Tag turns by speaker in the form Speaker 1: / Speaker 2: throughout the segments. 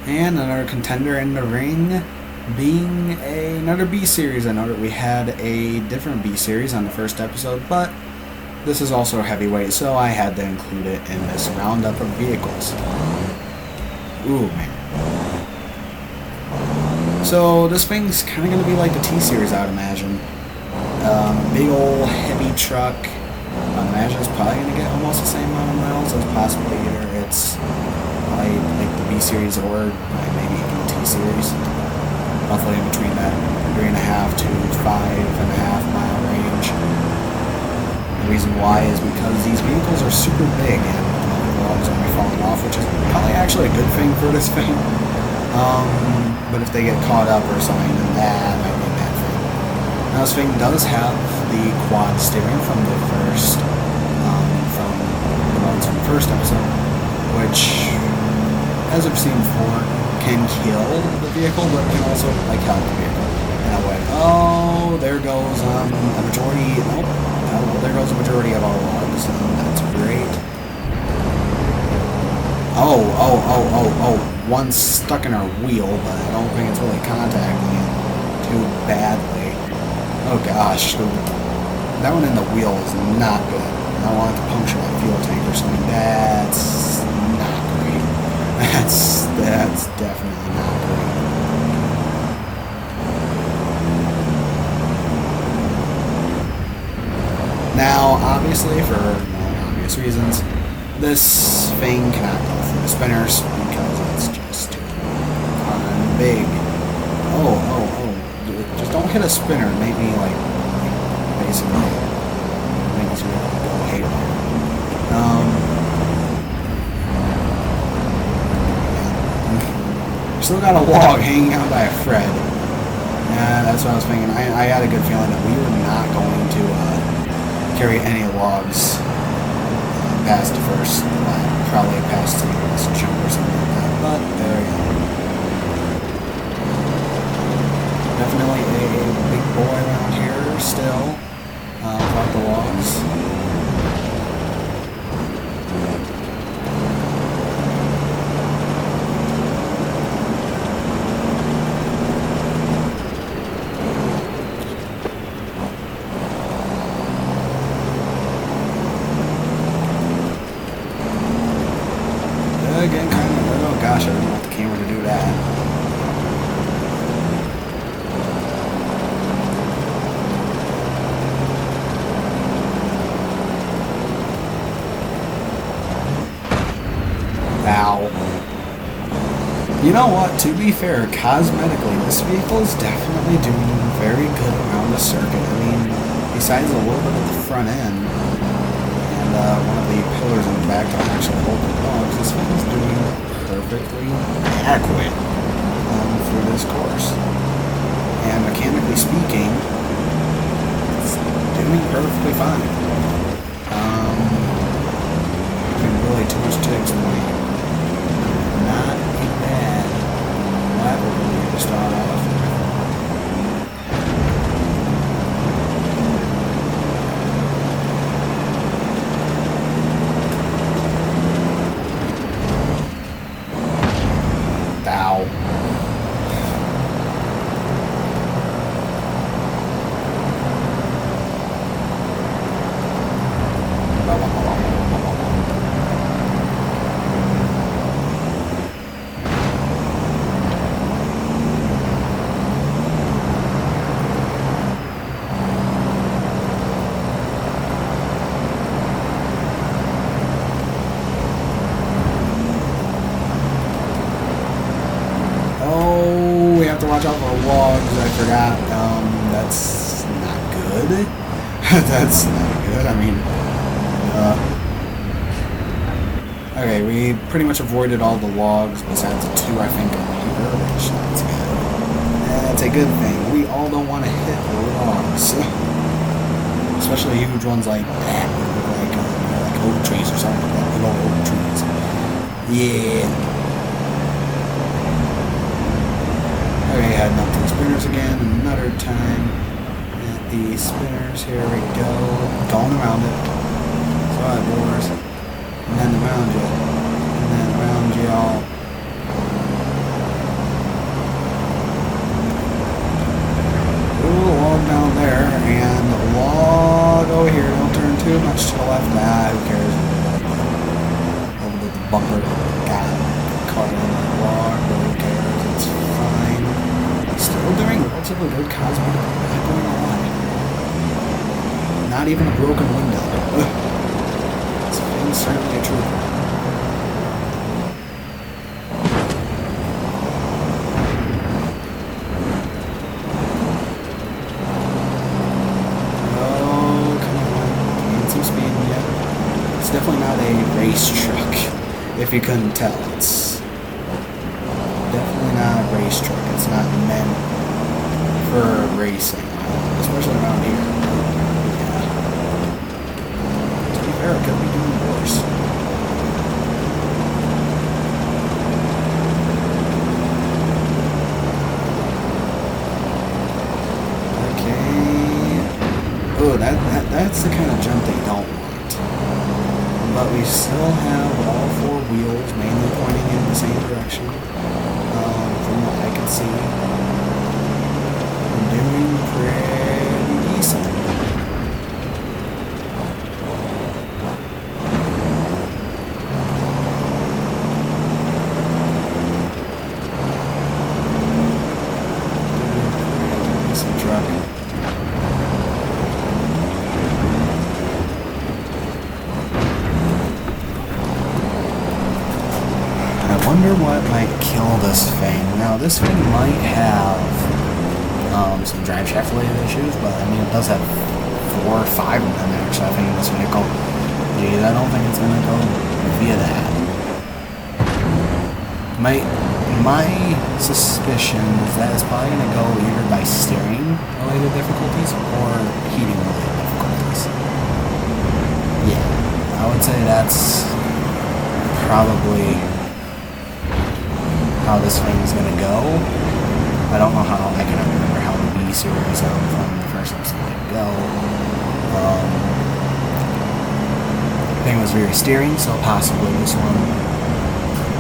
Speaker 1: And another contender in the ring being another B series. I know that we had a different B series on the first episode, but this is also a heavyweight, so I had to include it in this roundup of vehicles. Ooh, man. So this thing's kind of going to be like the T series, I would imagine. Big old heavy truck. I imagine it's probably going to get almost the same amount of miles as possibly either it's probably like the B series or maybe even the T series. Roughly in between that 3.5 to 5.5 mile range. The reason why is because these vehicles are super big and the logs are going to be falling off, which is probably actually a good thing for this thing. But if they get caught up or something, then that might be a bad thing. Now this thing does have the quad steering from the first, from the ones from the first episode, which, as I've seen before, can kill the vehicle, but it can also like help the vehicle in a way. Oh, there goes a majority. Oh, there goes a majority of our logs. That's great. Oh. One's stuck in our wheel, but I don't think it's really contacting it too badly. Oh gosh, that one in the wheel is not good. I want it to puncture my fuel tank or something. That's not great. That's definitely not great. Now, obviously, for obvious reasons, this thing cannot go through the spinners because it's just too big. Oh. Just don't hit a spinner. Make me, basically, makes me go haywire. Still got a log hanging out by a thread. Yeah, that's what I was thinking. I had a good feeling that we were not going to carry any logs past the first lap, probably past this jump or something like that, but there you go. Definitely a big boy around here still, without the logs. Again, kind of, oh gosh, I didn't want the camera to do that. Ow. You know what, to be fair, cosmetically, this vehicle is definitely doing very good around the circuit. I mean, besides a little bit of the front end, one of the pillars in the back to actually hold the dogs, this thing is doing perfectly adequate for this course. And mechanically speaking, it's doing perfectly fine. Really too much to explain. Not a bad lap over here to start off. Watch out for logs, I forgot. That's not good. That's not good. I mean, okay, we pretty much avoided all the logs besides the two, I think, over here, which that's good. That's a good thing. We all don't want to hit logs. Especially huge ones like that, like oak trees or something like that, big old oak trees. Yeah. Okay, heading up to the spinners again, another time at the spinners, here we go, going around it, side doors, and then around you, and then around y'all, caught in that log, but who cares? It's fine. Still doing relatively good cosmetic. Not going to lie. Not even a broken window. This thing's certainly a trooper. It's definitely not a race truck, if you couldn't tell. It's definitely not a race truck. It's not meant for racing, especially around here. Yeah. To be fair, it could be doing worse. Okay. Oh, that's the kind of jump they don't want. But we still have all four wheels mainly pointing in the same direction. From what I can see, we're doing pretty decent. Decent truck. I wonder what might kill this thing. Now, this thing might have some drive shaft related issues, but I mean, it does have 4 or 5 of them actually, I think, in this vehicle. Geez, I don't think it's going to go via that. My suspicion is that it's probably going to go either by steering related difficulties or heating related difficulties. Yeah, I would say that's probably how this thing is going to go. I don't know how, I cannot remember how the B series from the first episode did go. I think it was very steering, so possibly this one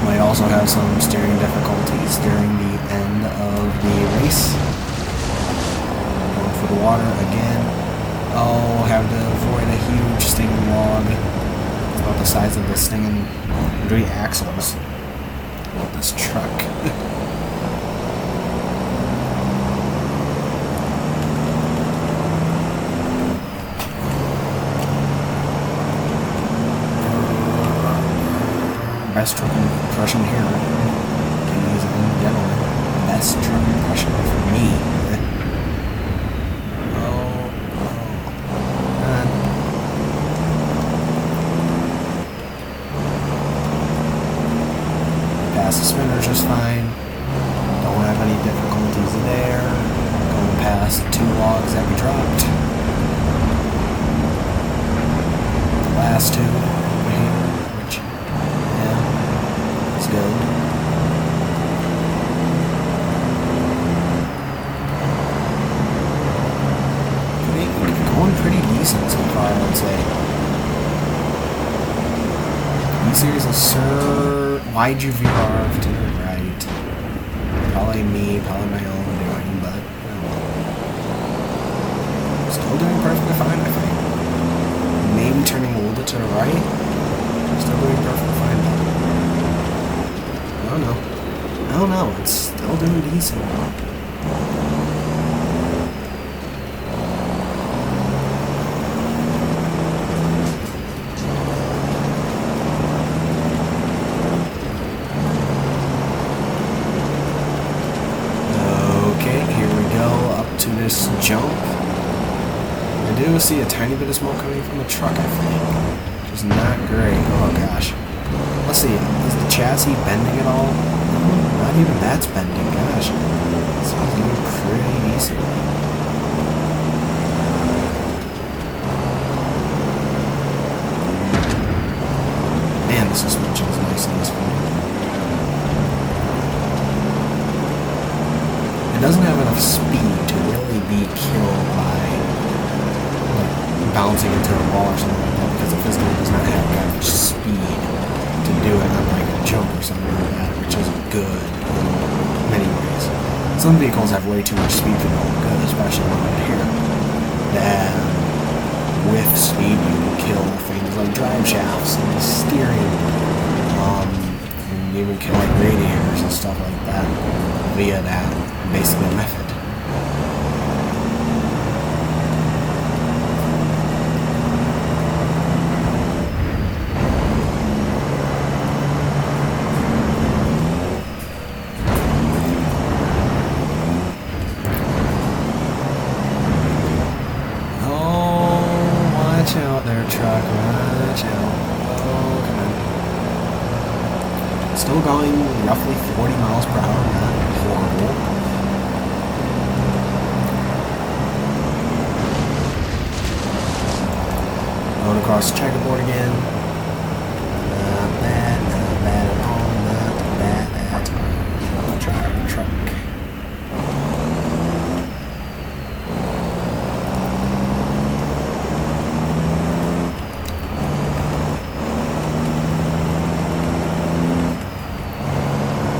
Speaker 1: might also have some steering difficulties during the end of the race. Going for the water again. Oh, have to avoid a huge stinging log. It's about the size of the stinging 3 axles. This truck. Best truck impression here. Ladies and gentlemen, best truck impression for me. The spinner's just fine. Don't have any difficulties there. Going past 2 logs that we dropped. The last 2 over here, which, yeah, it's good. Going pretty decent so far, I would say. E-Series is why'd you veer off to the right? Probably me, probably my own doing, but still doing perfectly fine, I think. Maybe turning a little bit to the right. Still doing perfectly fine. I don't know. It's still doing decent. This jump. I do see a tiny bit of smoke coming from the truck, I think. Which is not great. Oh gosh. Let's see. Is the chassis bending at all? No, not even that's bending. Gosh. This is doing pretty decent. Man, the suspension's nice in this one. It doesn't have enough speed to really be killed by like bouncing into a wall or something like that, because it physically does not have that much speed to do it on like a jump or something like that, which is good in many ways. Some vehicles have way too much speed for going good, especially one up here. That with speed you can kill things like drive shafts and steering. And even connect radiators and stuff like that via that basically method.
Speaker 2: Watch out there, truck. Watch out. Oh, come on.
Speaker 1: Still going roughly 40 miles per hour. Not horrible. Going across the checkerboard again. Not bad at all. Not bad at all. Truck.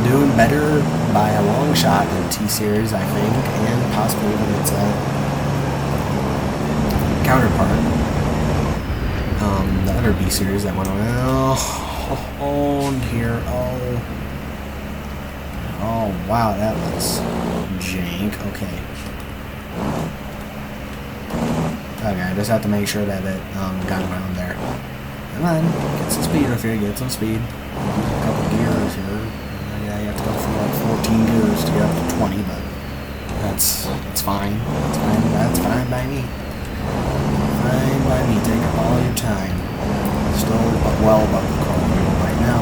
Speaker 1: Doing better by a long shot in T-Series, I think, and possibly even its counterpart. The other B-Series that went on here. Oh, wow, that was jank. Okay, I just have to make sure that it got around there. Come on, get some speed up here, get some speed. A couple gears here. Yeah, you have to go for like 14 gears to get up to 20, but that's fine. That's fine by me. Fine by me. Take up all your time. Still well above the crawl wheel right now.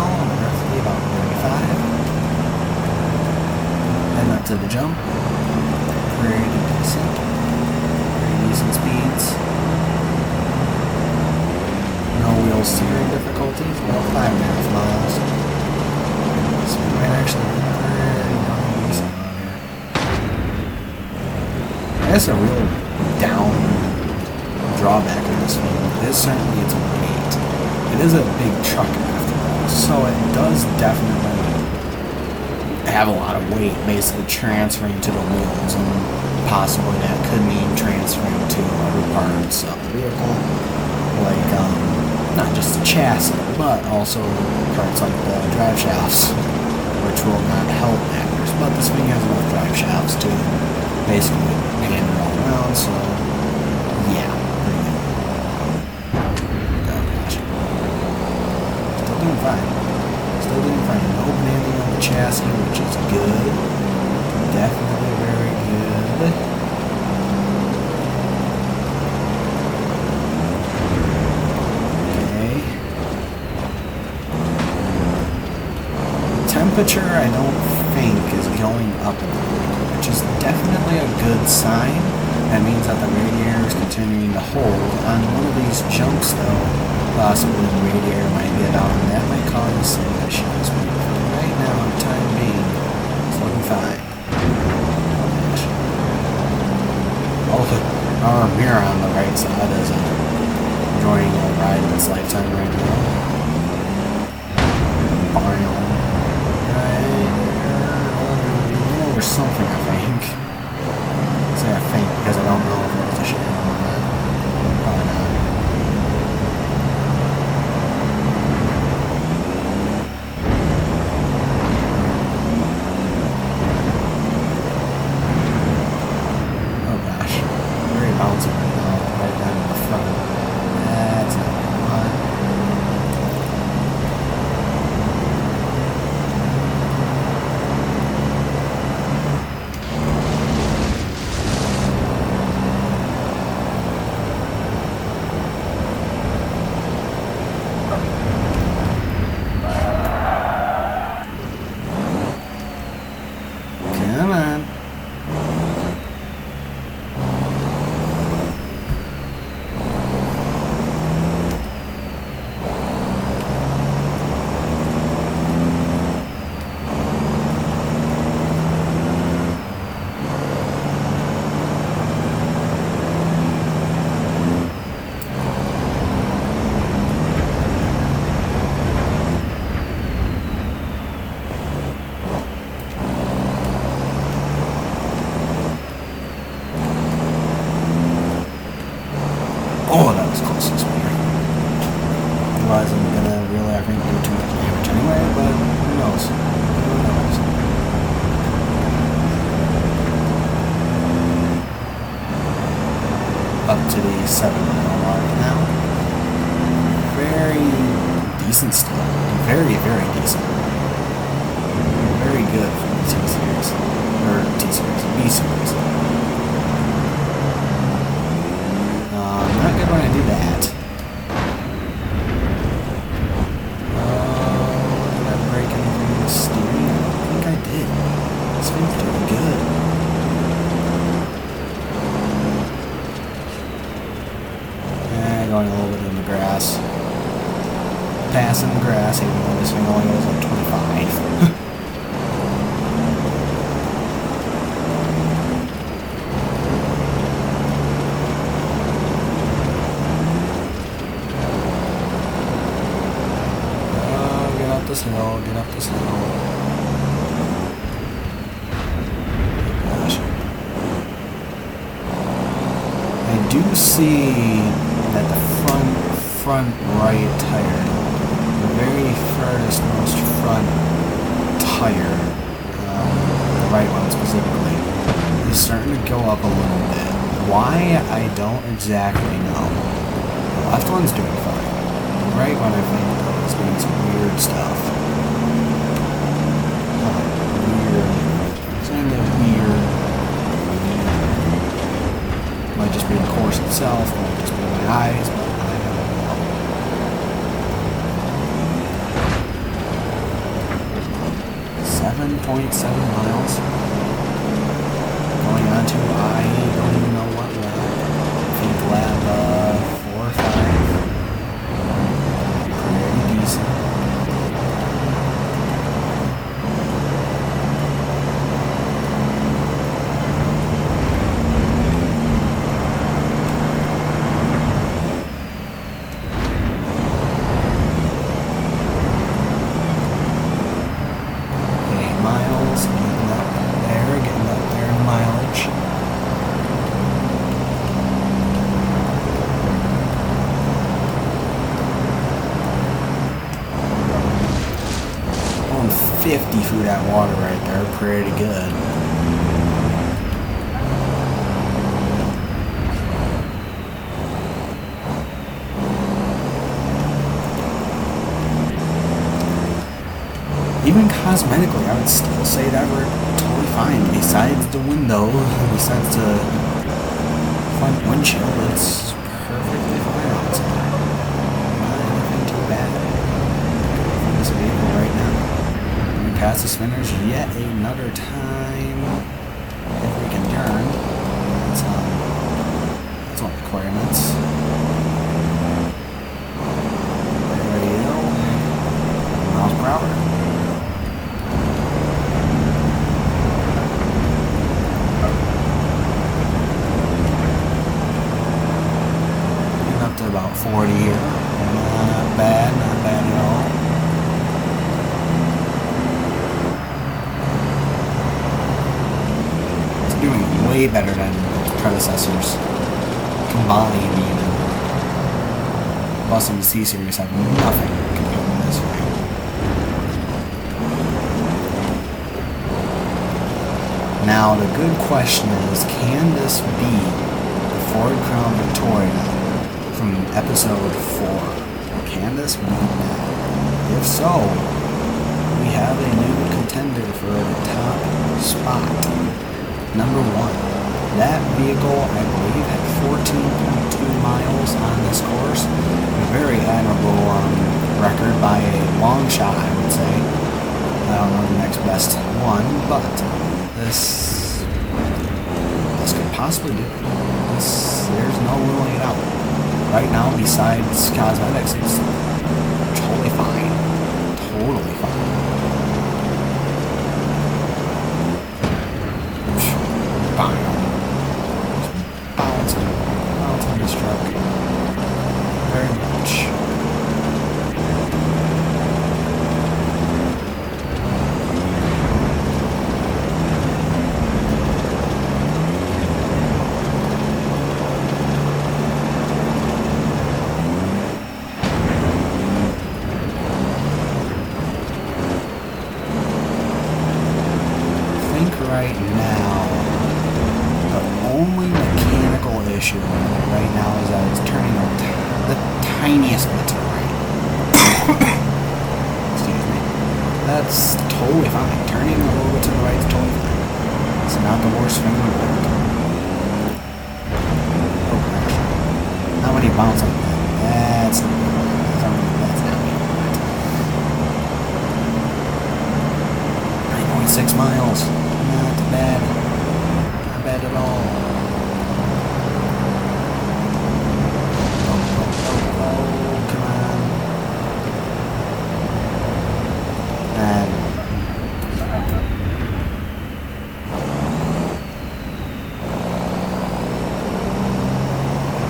Speaker 1: Roughly about 35. Heading up to the jump. Pretty decent speeds. No wheel steering difficulties, well, 5.5 miles. So we might actually be pretty darn decent on here. That's a real down drawback of this field. It is certainly its weight. It is a big truck after all, so it does definitely have a lot of weight basically transferring to the wheels, and possibly that could mean transferring to other parts of the vehicle, like not just the chassis, but also parts like the drive shafts, which will not help matters. But this thing has enough drive shafts to basically pan it all around, so yeah, pretty good. Oh gosh. Still doing fine. No bending on the chassis, which is good. Definitely very good. Temperature, I don't think, is going up in the vehicle, which is definitely a good sign. That means that the radiator is continuing to hold. On one of these jumps, though, possibly the radiator might get out, and that might cause some issues. But right now, for the time being, it's looking fine. Oh, our mirror on the right side is enjoying a ride of its lifetime right now. Or something, I think. Say I think because I don't know if it's a shit or not. Probably not. Oh gosh. Very bouncy right now, right down in the front. That's not what I want. wasn't gonna really, I think, do too much damage anyway, but who knows? Who knows? Up to the 7-mile mark now. Very decent still. Very, very decent. Very good for the T-Series. Or T-Series, B-Series. Not good when I do that. Did I break anything in the steering? I think I did. This thing's doing good. Going a little bit in the grass. Passing the grass, even though this thing only goes up 25. Get up this hill, get up this hill. Gosh. I do see that the front right tire, the very furthest most front tire, the right one specifically, is starting to go up a little bit. Why, I don't exactly know. The left one's doing fine. The right one, I think, though, is doing some weird stuff. Saying that weird. Might just be the course itself, might just be my eyes, but I don't know. 7.7 miles. Going on to, I don't even know what lap. I think lap 4 or 5. Pretty decent. Going 50 through that water right there, pretty good. Even cosmetically, I would still say that we're totally fine. Besides the window, besides the front windshield, it's perfectly fine outside. Not anything too bad from this vehicle right now. We pass the spinners yet another time. If we can turn, that's one requirements. Ready to go. Miles per hour. About 40 here. Not bad at all. It's doing way better than its predecessors combined even. Bus and the C-Series have nothing compared to this thing. Now the good question is, can this be the Ford Crown Victoria from episode 4? Can this be that? If so, we have a new contender for the top spot. Number 1. That vehicle, I believe, had 14.2 miles on this course. A very admirable record by a long shot, I would say. I don't know the next best one, but this could possibly do it. There's no ruling it out. Right now, besides cosmetics, it's totally fine. Totally fine. Bouncing this truck. Very much. Excuse me. That's totally fine. Turning a little bit to the right is totally fine. It's not the worst thing in the world. Oh gosh. Not when you bounce like that. That's not good. That's not good. 9.6 miles. Not bad. Not bad at all.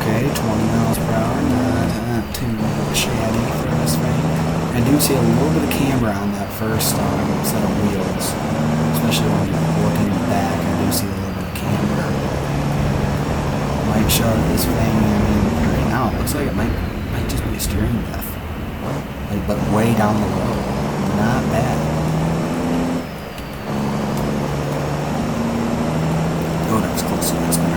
Speaker 1: Okay, 20 miles per hour, not too shabby for this thing. I do see a little bit of camber on that first set of wheels, especially when you're looking back. I do see a little bit of camber. Might show that this thing, I mean, right now, it looks like it might just be a steering death. Like, but way down the road. Not bad. Oh, that was close to that spinner.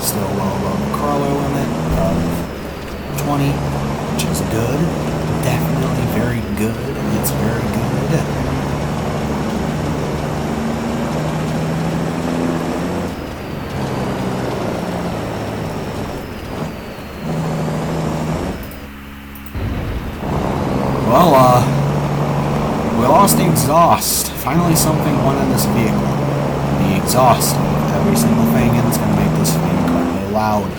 Speaker 1: Still well below the crawler limit of 20, which is good. Definitely very good. It's very good. Well, we lost the exhaust. Finally something went on this vehicle. The exhaust of every single thing, and it's going to make this thing incredibly loud.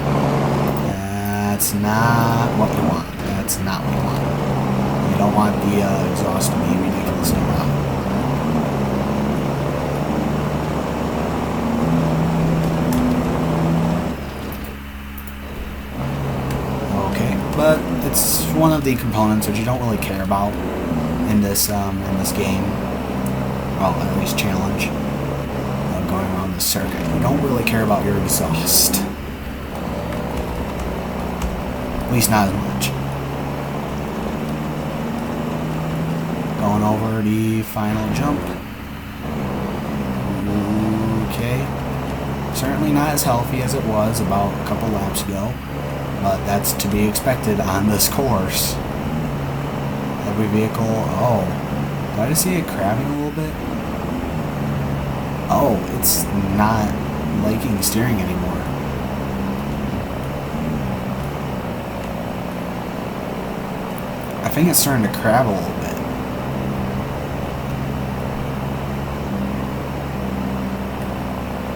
Speaker 1: That's not what we want. That's not what we want. You don't want the exhaust to be ridiculously loud. Okay, but it's one of the components which you don't really care about in this game. Well, at least challenge. Going around the circuit. You don't really care about your exhaust. At least not as much. Going over the final jump. Okay. Certainly not as healthy as it was about a couple laps ago, but that's to be expected on this course. Every vehicle... Oh. Did I just see it crabbing a little bit? Oh, it's not liking steering anymore. I think it's starting to crab a little bit.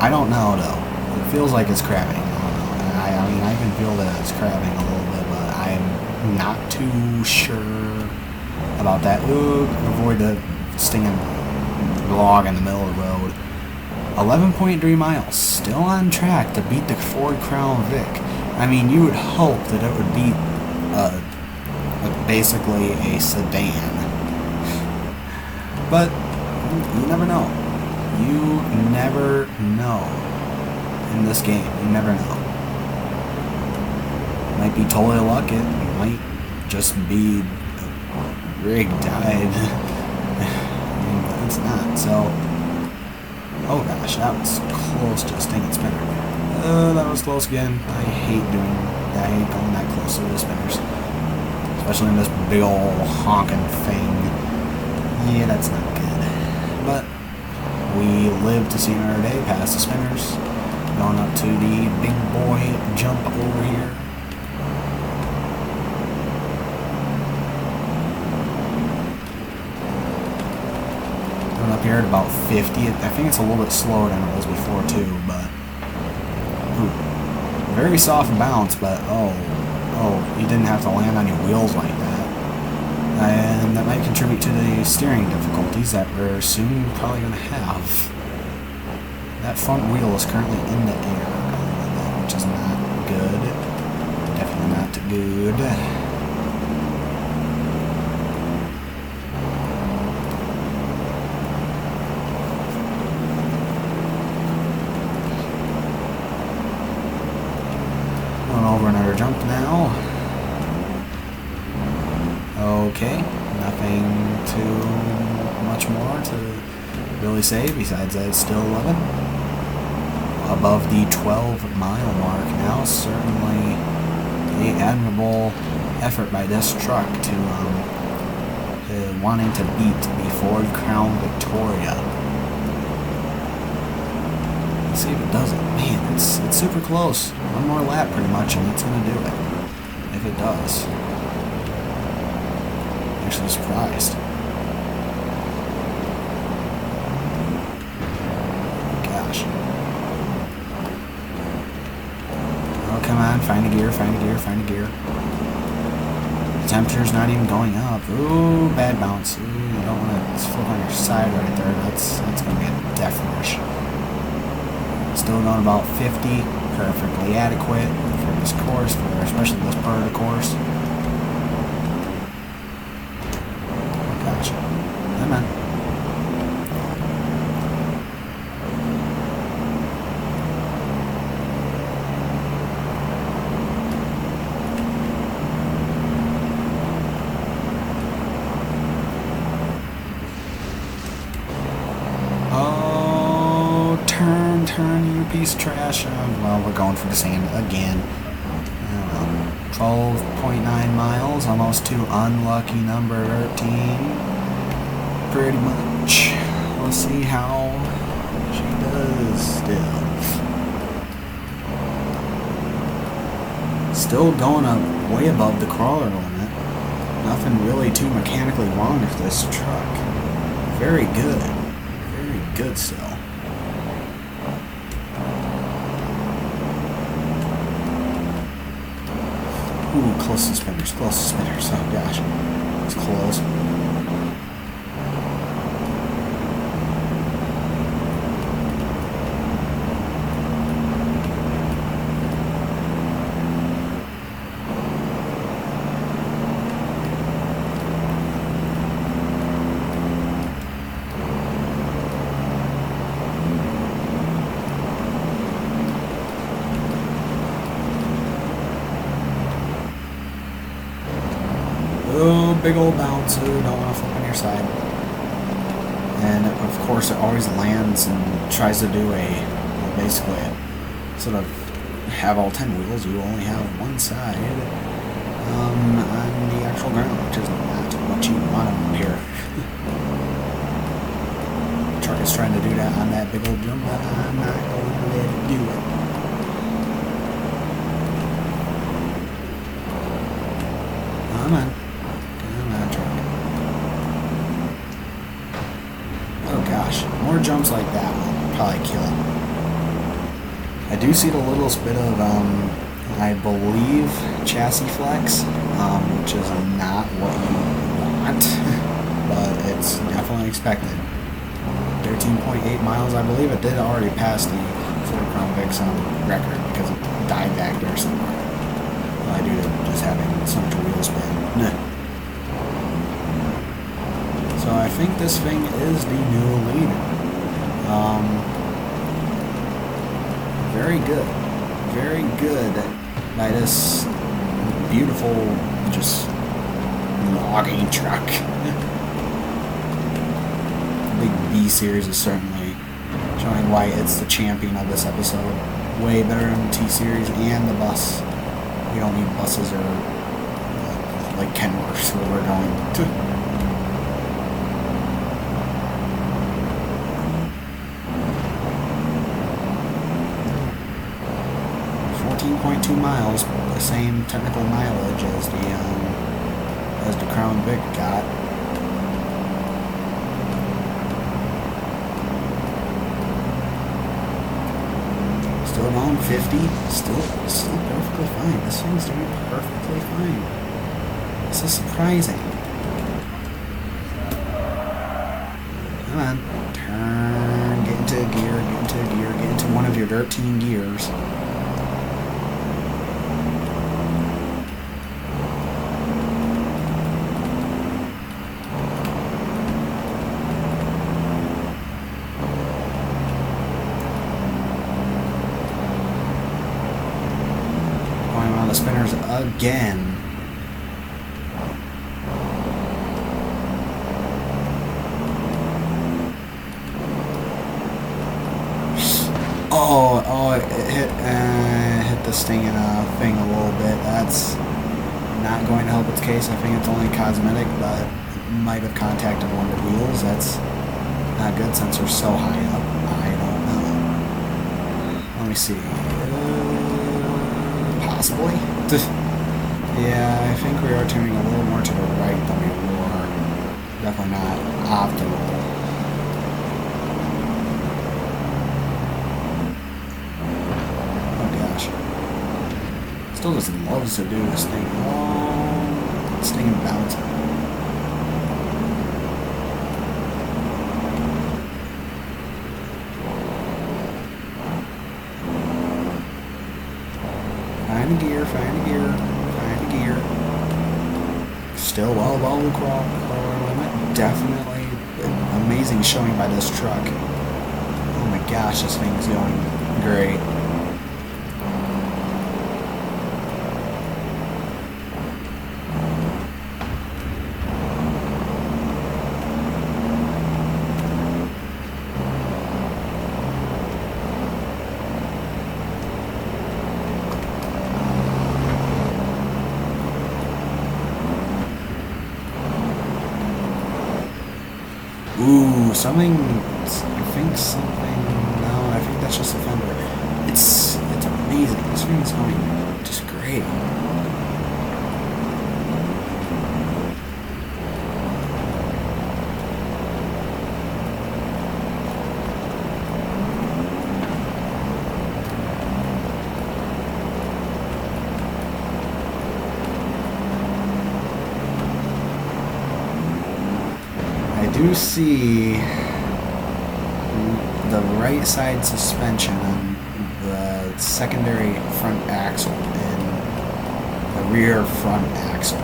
Speaker 1: I don't know though. It feels like it's crabbing. I mean, I can feel that it's crabbing a little bit, but I'm not too sure about that. Ooh, avoid the stinging log in the middle of the road. 11.3 miles, still on track to beat the Ford Crown Vic. I mean, you would hope that it would beat basically a sedan. But you never know. You never know in this game. You never know. It might be totally luck. It might just be rig died. I mean, it's not. So, oh gosh, that was close to a stinging spinner. That was close again. I hate going that close to the spinners, especially in this big old honking thing. Yeah, that's not good. But we live to see another day past the spinners. Going up to the big boy jump over here. Up here at about 50. I think it's a little bit slower than it was before too, but ooh, very soft bounce, but oh, you didn't have to land on your wheels like that. And that might contribute to the steering difficulties that we're soon probably going to have. That front wheel is currently in the air, which is not good. Definitely not good. Going over another jump now. Okay, nothing too much more to really say besides that it's still 11. Above the 12-mile mark now. Certainly an admirable effort by this truck to wanting to beat the Ford Crown Victoria. Let's see if it does it. Man, it's super close. One more lap pretty much and it's going to do it. If it does. Actually surprised. Gosh. Oh, come on. Find a gear, find a gear, find a gear. The temperature's not even going up. Ooh, bad bounce. Ooh, you don't want to flip on your side right there. That's going to be a death rush. Still going about 50. Perfectly adequate for this course, for especially this part of the course. Come on. Oh, turn, you piece of trash. Well, we're going for the sand again. 12.9 miles, almost to unlucky number 13. Pretty much. We'll see how she does still. Still going up way above the crawler limit. Nothing really too mechanically wrong with this truck. Very good. Very good still. Ooh, close to spinners, close to spinners. Oh gosh. It's close. Ooh, big old bounce. Ooh, don't want to flip on your side. And of course it always lands and tries to do basically sort of have all 10 wheels. You only have one side on the actual ground, which is not what you want on here. The truck is trying to do that on that big old jump, but I'm not going to let it do it. Come on. More jumps like that will probably kill it. I do see the little bit of, I believe, chassis flex, which is not what you want, but it's definitely expected. 13.8 miles, I believe it did already pass the Ford Crown Vic's record because it died back there somewhere. Well, due to just having so much wheel spin. So I think this thing is the new leader. Very good. Very good by this beautiful, just logging truck. Big B series is certainly showing why it's the champion of this episode. Way better than the T series and the bus. We don't need buses or like Kenworths where we're going to. 14.2 miles, the same technical mileage as the Crown Vic got. Still going 50. Still perfectly fine. This thing's doing perfectly fine. This is surprising. Come on. Turn. Get into gear. Get into gear. Get into one of your 13 gears. Going around the spinners again. Oh, it hit the stinging thing a little bit. That's not going to help its case. I think it's only cosmetic, but it might have contacted one of the wheels. That's not good since they're so high up. I don't know. Let me see. Possibly? Yeah, I think we are turning a little more to the right than we were. Definitely not optimal. Still just loves to do this thing. Oh, this thing and bouncing. Find a gear, find a gear, find a gear. Still well above the crawler limit. Definitely amazing showing by this truck. Oh my gosh, this thing's going great. Ooh, something. I think something. No, I think that's just a fender. It's amazing. This thing is going just great. I do see the right side suspension on the secondary front axle and the rear front axle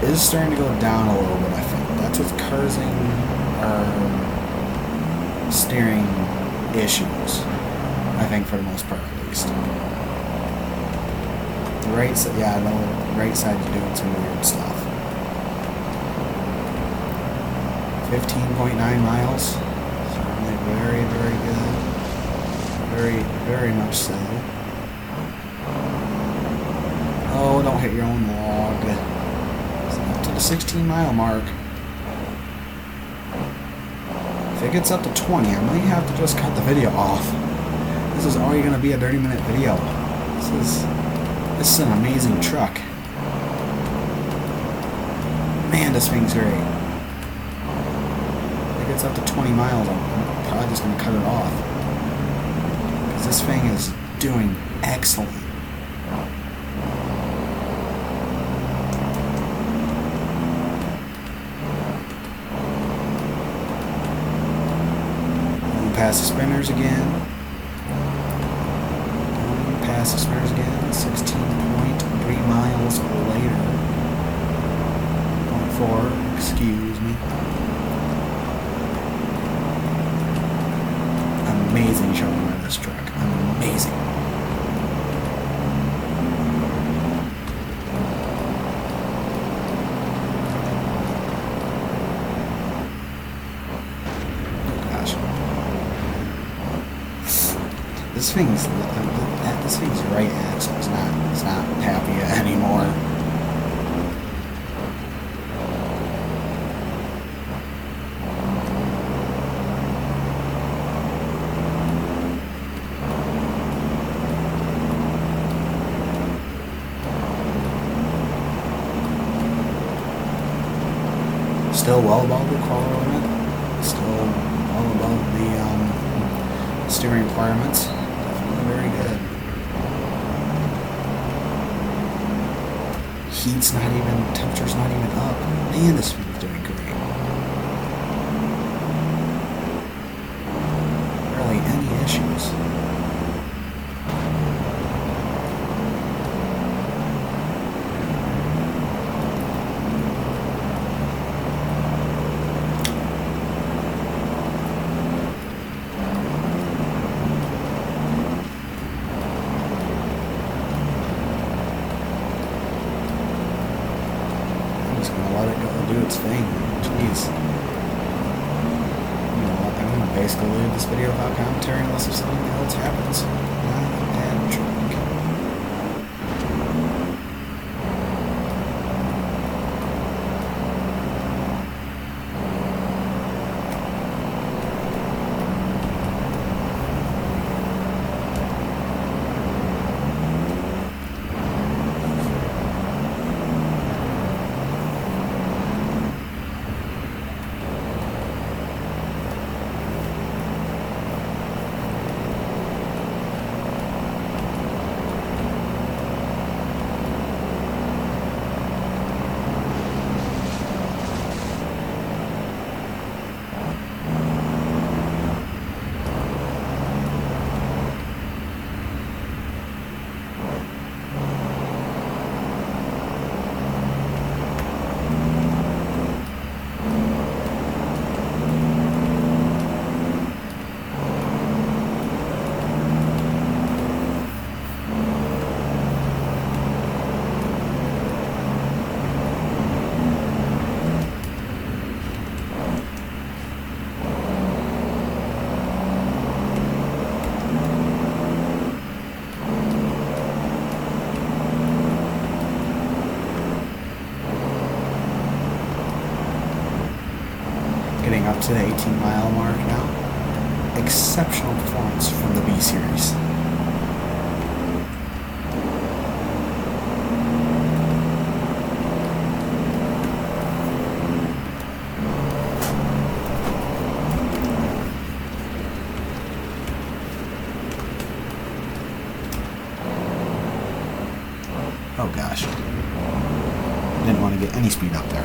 Speaker 1: is starting to go down a little bit, I think. That's what's causing our steering issues, I think, for the most part at least. The right side, yeah, the right side is doing some weird stuff. 15.9 miles. Certainly very, very good. Very, very much so. Oh, don't hit your own log. It's up to the 16-mile mark. If it gets up to 20, I might have to just cut the video off. This is already going to be a 30-minute video. This is an amazing truck. Man, this thing's great. It's up to 20 miles, I'm probably just going to cut it off. Because this thing is doing excellent. Going past the spinners again. Going past the spinners again. 16.3 miles later. 0.4, excuse me. Amazing showing by this truck. Amazing. Oh gosh. This thing's right axle. It's not happy anymore. Still well above the crawler limit. Still well above the steering requirements. Definitely very good. Heat's not even, temperature's not even up. Man, this thing's doing great. basically leave this video without commentary unless if something else happens. Not a bad truck. Getting up to the 18-mile mark now. Exceptional performance from the B Series. Oh gosh. Didn't want to get any speed up there.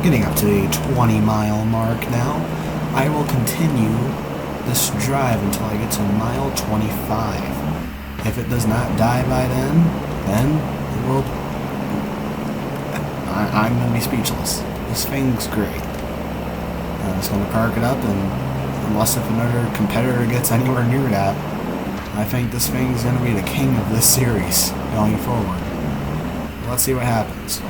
Speaker 1: Getting up to the 20-mile mark now. I will continue this drive until I get to mile 25. If it does not die by then it will... I'm going to be speechless. This thing's great. I'm just going to park it up, and unless if another competitor gets anywhere near that, I think this thing's going to be the king of this series going forward. Let's see what happens.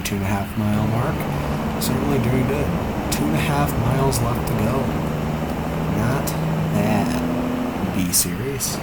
Speaker 2: 22.5 mile mark. Certainly doing good. 2.5 miles left to go. Not bad. B series.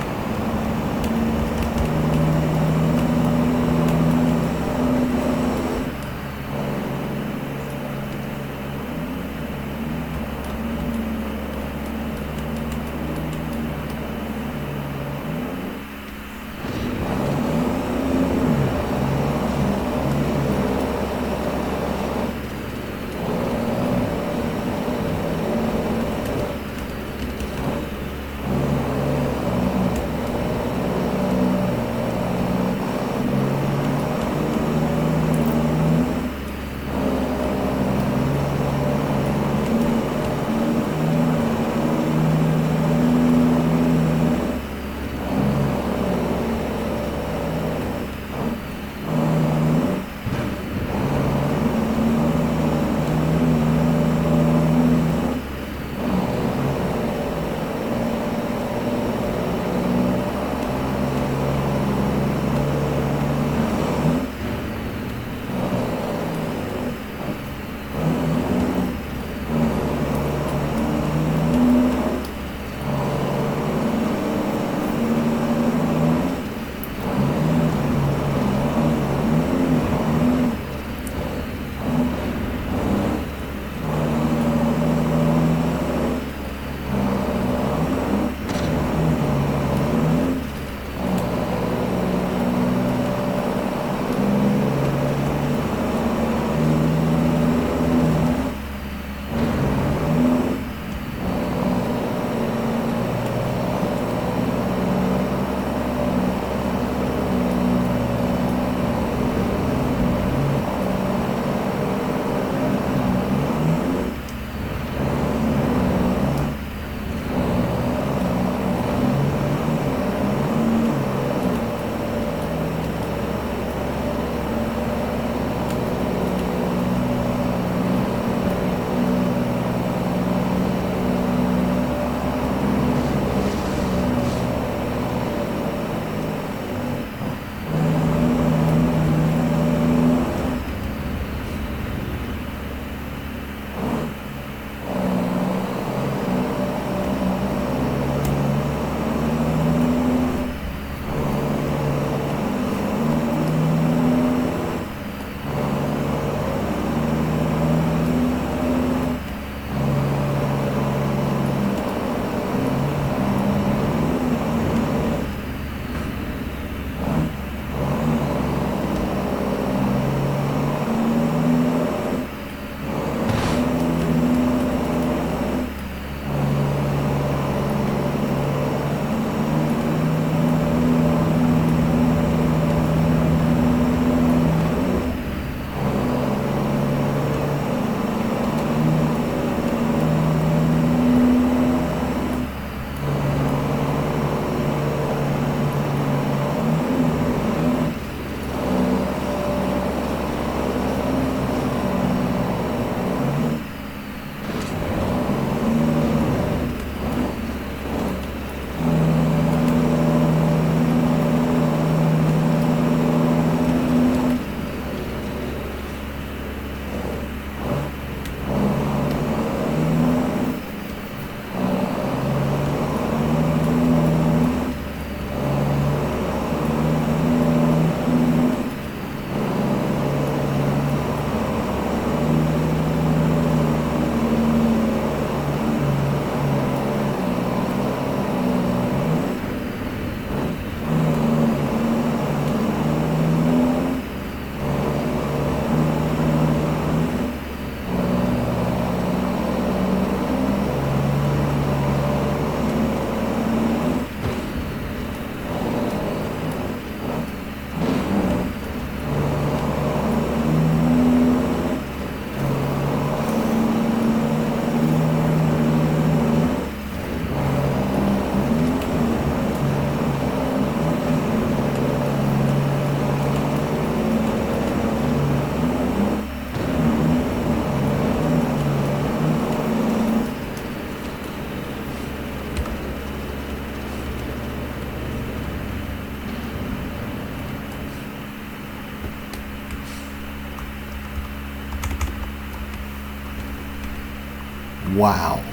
Speaker 2: Wow.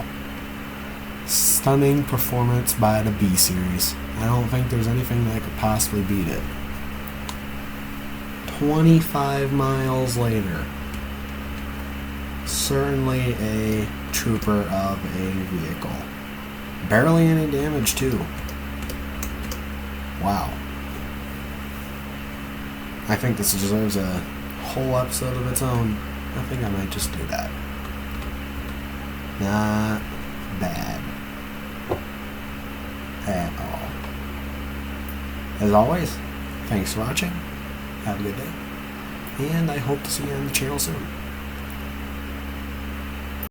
Speaker 2: Stunning performance by the B Series. I don't think there's anything that could possibly beat it. 25 miles later. Certainly a trooper of a vehicle. Barely any damage too. Wow. I think this deserves a whole episode of its own. I think I might just do that. Not bad at all. As always, thanks for watching. Have a good day. And I hope to see you on the channel soon.